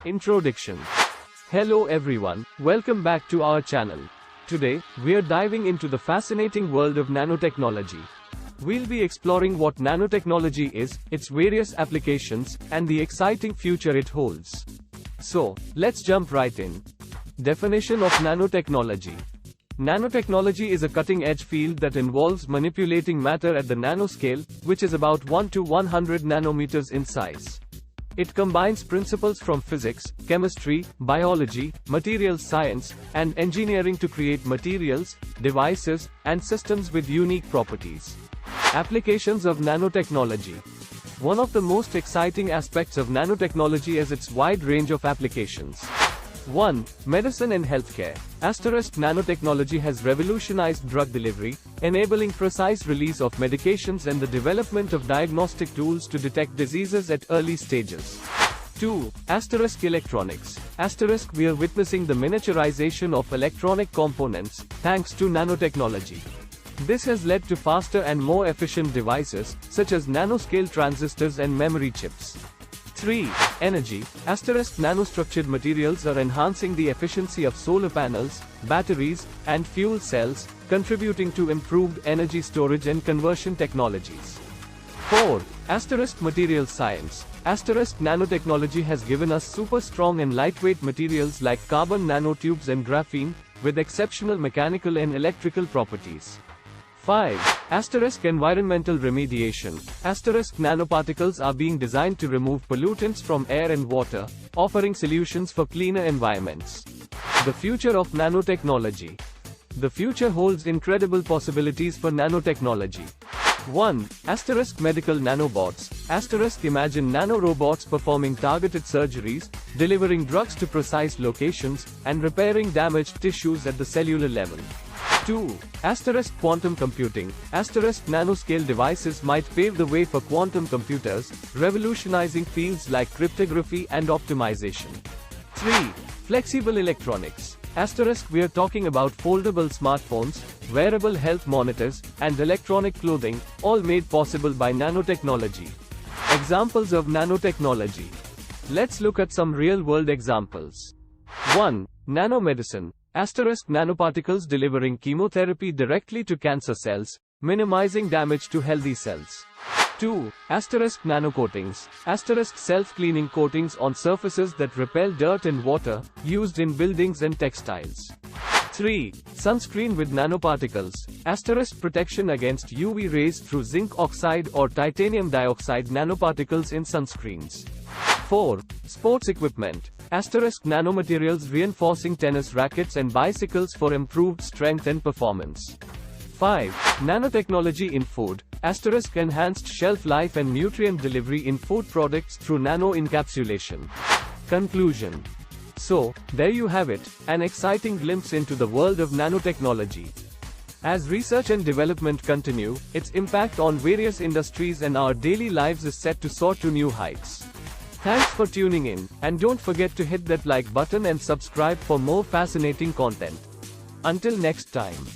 Introduction. Hello everyone, welcome back to our channel. Today, we're diving into the fascinating world of nanotechnology. We'll be exploring what nanotechnology is, its various applications, and the exciting future it holds. So, let's jump right in. Definition of nanotechnology. Nanotechnology is a cutting-edge field that involves manipulating matter at the nanoscale, which is about 1 to 100 nanometers in size. It combines principles from physics, chemistry, biology, materials science, and engineering to create materials, devices, and systems with unique properties. Applications of nanotechnology. One of the most exciting aspects of nanotechnology is its wide range of applications. 1. Medicine and healthcare. Nanotechnology has revolutionized drug delivery, enabling precise release of medications and the development of diagnostic tools to detect diseases at early stages. 2. Electronics. We are witnessing the miniaturization of electronic components, thanks to nanotechnology. This has led to faster and more efficient devices, such as nanoscale transistors and memory chips. 3. Energy. Nanostructured materials are enhancing the efficiency of solar panels, batteries, and fuel cells, contributing to improved energy storage and conversion technologies. 4. Materials science. Nanotechnology has given us super strong and lightweight materials like carbon nanotubes and graphene, with exceptional mechanical and electrical properties. 5. Environmental remediation. Nanoparticles are being designed to remove pollutants from air and water, offering solutions for cleaner environments. The future of nanotechnology. The future holds incredible possibilities for nanotechnology. 1. Medical nanobots. Imagine nanorobots performing targeted surgeries, delivering drugs to precise locations, and repairing damaged tissues at the cellular level. 2. Quantum computing. Nanoscale devices might pave the way for quantum computers, revolutionizing fields like cryptography and optimization. 3. Flexible electronics. We are talking about foldable smartphones, wearable health monitors, and electronic clothing, all made possible by nanotechnology. Examples of nanotechnology. Let's look at some real-world examples. 1. Nanomedicine. Nanoparticles delivering chemotherapy directly to cancer cells, minimizing damage to healthy cells. 2. Nanocoatings. Self-cleaning coatings on surfaces that repel dirt and water, used in buildings and textiles. 3. Sunscreen with nanoparticles. Protection against UV rays through zinc oxide or titanium dioxide nanoparticles in sunscreens. 4. Sports equipment. Nanomaterials reinforcing tennis rackets and bicycles for improved strength and performance. 5. Nanotechnology in food. Enhanced shelf life and nutrient delivery in food products through nano-encapsulation. Conclusion. So, there you have it, an exciting glimpse into the world of nanotechnology. As research and development continue, its impact on various industries and our daily lives is set to soar to new heights. Thanks for tuning in, and don't forget to hit that like button and subscribe for more fascinating content. Until next time.